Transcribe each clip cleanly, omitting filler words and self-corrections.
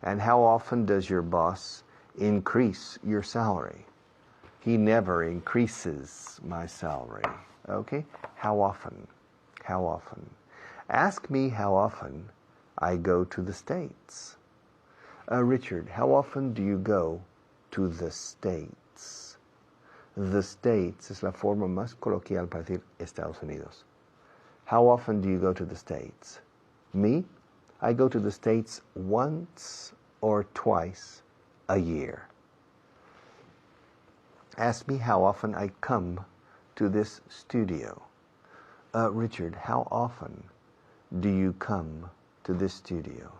And how often does your boss increase your salary? He never increases my salary. Okay? How often? How often? Ask me how often I go to the States. Richard, how often do you go to the States? The States es la forma más coloquial para decir Estados Unidos. How often do you go to the States? Me? I go to the States once or twice a year. Ask me how often I come to this studio. Richard, how often do you come to this studio?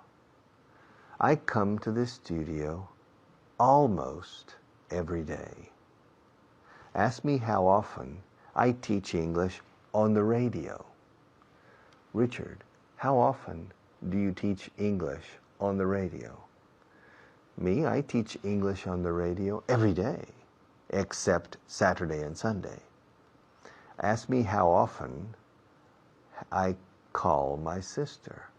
I come to this studio almost every day. Ask me how often I teach English on the radio. Richard, how often do you teach English on the radio? Me, I teach English on the radio every day, except Saturday and Sunday. Ask me how often I call my sister.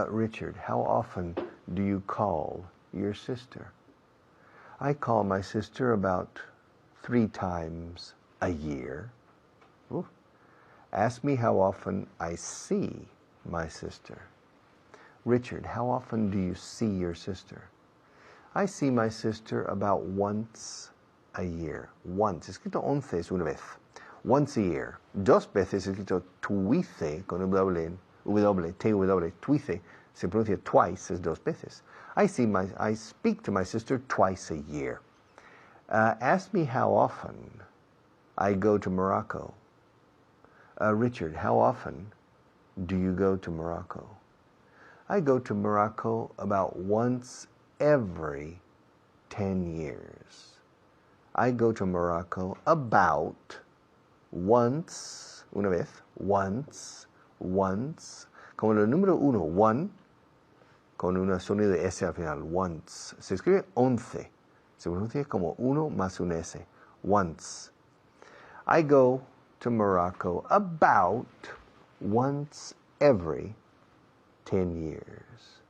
Richard, how often do you call your sister? I call my sister about 3 times a year. Ooh. Ask me how often I see my sister. Richard, how often do you see your sister? I see my sister about once a year. Once. Escrito 11 es una vez. Once a year. 2 veces escrito twice con W, T-W, twice. Se pronuncia twice, es 2 veces. I speak to my sister twice a year. Ask me how often I go to Morocco. Richard, how often do you go to Morocco? I go to Morocco about once every 10 years. I go to Morocco about once, una vez, once, como el número 1, con un sonido de S al final, once. Se escribe 11, se pronuncia como 1 más un S, once. I go to Morocco about once every 10 years.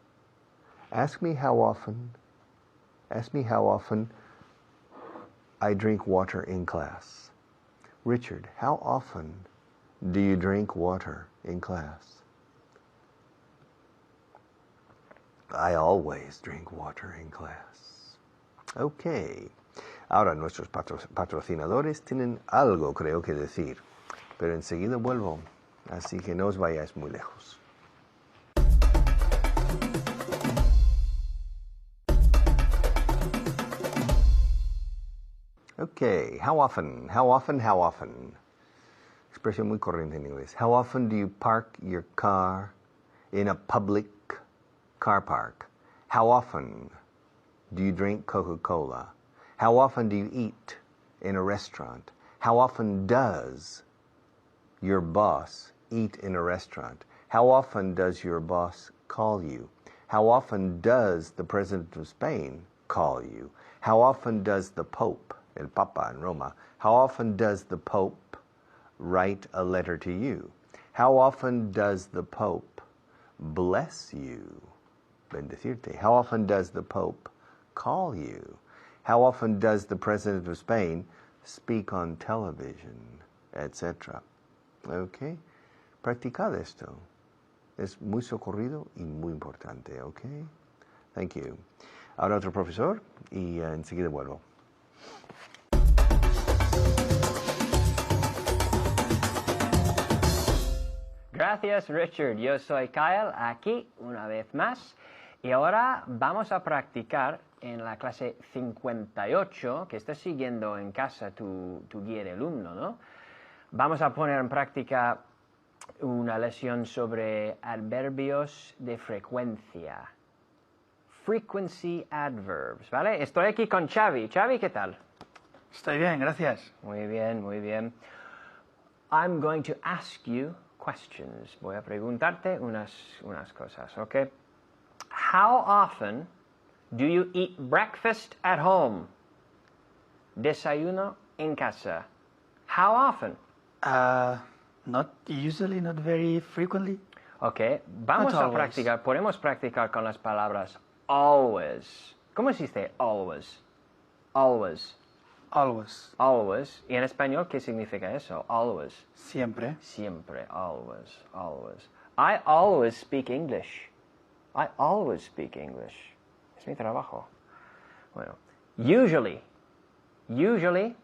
Ask me how often I drink water in class. Richard, how often do you drink water in class? I always drink water in class. Okay. Ahora nuestros patrocinadores tienen algo, creo que decir, pero enseguida vuelvo, así que no os vayáis muy lejos. Okay, how often? Expresión muy corriente en inglés. How often do you park your car in a public car park? How often do you drink Coca-Cola? How often do you eat in a restaurant? How often does your boss eat in a restaurant? How often does your boss call you? How often does the President of Spain call you? How often does the Pope, el Papa in Roma, how often does the Pope write a letter to you? How often does the Pope bless you? Bendecirte. How often does the Pope call you? How often does the President of Spain speak on television, etc.? Okay? Practicad esto. Es muy socorrido y muy importante, okay? Thank you. Ahora otro profesor y enseguida vuelvo. Gracias, Richard. Yo soy Kyle, aquí una vez más. Y ahora vamos a practicar en la clase 58, que estás siguiendo en casa tu guía de alumno, ¿no? Vamos a poner en práctica una lección sobre adverbios de frecuencia. Frequency adverbs, ¿vale? Estoy aquí con Xavi. Xavi, ¿qué tal? Estoy bien, gracias. Muy bien, muy bien. I'm going to ask you questions. Voy a preguntarte unas cosas, ¿ok? How often do you eat breakfast at home? Desayuno en casa. How often? Not usually, not very frequently. Ok, vamos Not a always. practicar, podemos practicar con las palabras always. ¿Cómo se dice always? Always. Always. Always. ¿Y en español qué significa eso? Always. Siempre. Siempre. Always. Always. I always speak English. I always speak English. Es mi trabajo. Bueno. Usually. Usually.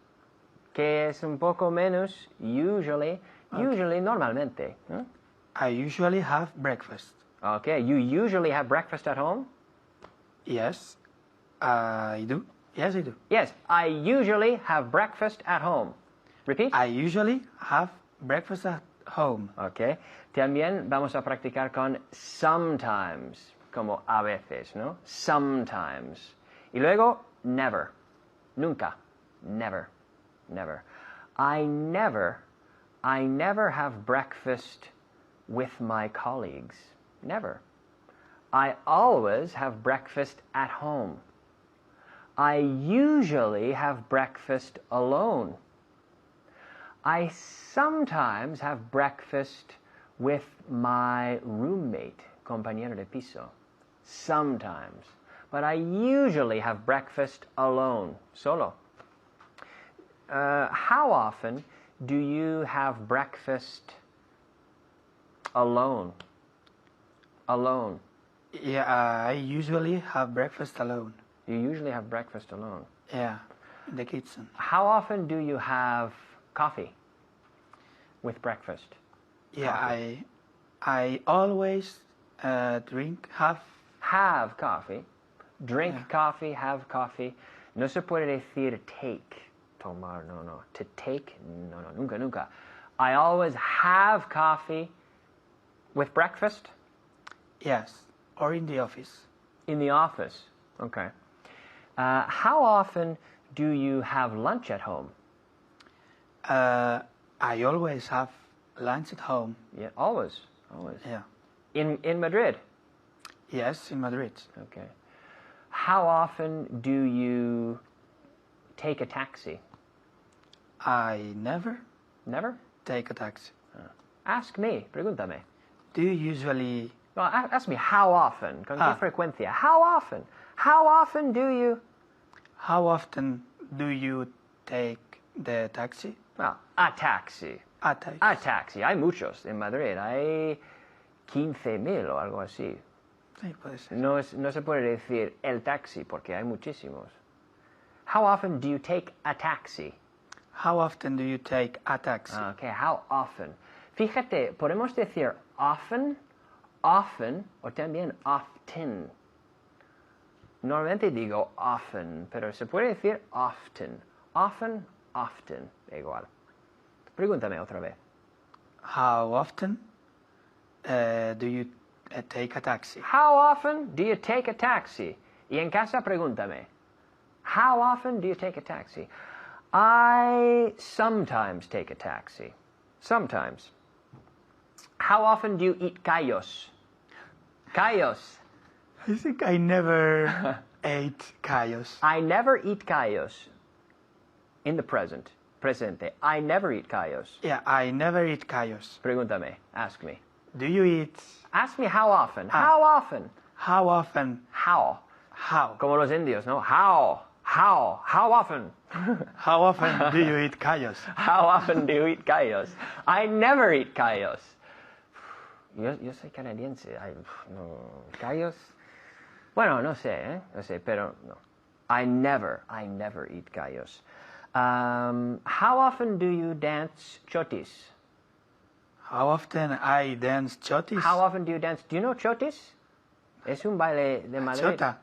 Que es un poco menos. Usually. Okay. Usually, normalmente. ¿No? I usually have breakfast. Okay. You usually have breakfast at home? Yes, I do. Yes, I do. Yes. I usually have breakfast at home. Repeat. I usually have breakfast at home. Ok. También vamos a practicar con sometimes, como a veces, ¿no? Sometimes. Y luego, never. Nunca. Never. Never. I never have breakfast with my colleagues. Never. I always have breakfast at home. I usually have breakfast alone. I sometimes have breakfast with my roommate, compañero de piso. Sometimes. But I usually have breakfast alone, solo. How often do you have breakfast alone? Alone. Yeah, I usually have breakfast alone. You usually have breakfast alone. Yeah, in the kitchen. How often do you have coffee with breakfast? Yeah, Coffee. I always drink Have coffee. Drink Yeah. coffee, have coffee. No se puede decir take. Tomar, no, no. To take, no, no, nunca, nunca. I always have coffee with breakfast Yes, or in the office. in the office. Okay. How often do you have lunch at home? I always have lunch at home. Yeah, always, always. Yeah. In Madrid? Yes, in Madrid. Okay. How often do you take a taxi? I never Never? take a taxi. Ask me, pregúntame. Do you usually... No, ask me how often, con qué Ah. frecuencia. How often? How often do you... How often do you take the taxi? Well, a taxi. A taxi. A taxi. Hay muchos en Madrid. Hay 15,000 o algo así. Sí, puede ser. No se puede decir el taxi porque hay muchísimos. How often do you take a taxi? How often do you take a taxi? Okay, how often. Fíjate, podemos decir often, often o también often. Normalmente digo often, pero se puede decir often. Often, often, igual. Pregúntame otra vez. How often do you take a taxi? How often do you take a taxi? Y en casa pregúntame. How often do you take a taxi? I sometimes take a taxi. Sometimes. How often do you eat callos? Callos. I think I never ate callos. I never eat callos. In the present. Presente. I never eat callos. Yeah, I never eat callos. Pregúntame. Ask me. Do you eat? Ask me how often. How often? How often? How. How? Como los indios, ¿no? How. How. How often? How often do you eat callos? How often do you eat callos? I never eat callos. Yo soy canadiense. No, callos. Bueno, no sé, ¿eh? No sé, pero no. I never eat callos. How often do you dance chotis? How often I dance chotis? How often do you dance? Do you know chotis? Es un baile de Madrid. Chota.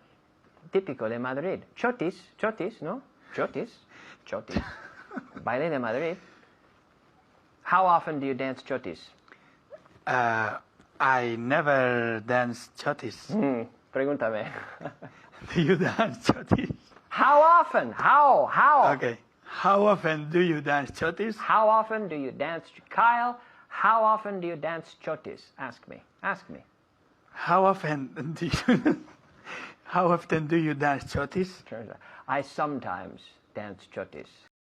Típico de Madrid. Chotis, ¿no? Chotis. Baile de Madrid. How often do you dance chotis? I never dance chotis. Pregúntame. Do you dance chotis? How often? How? Okay. How often do you dance chotis? How often do you dance? Kyle, how often do you dance chotis? Ask me. How often do you How often do you dance chotis? I sometimes dance chotis.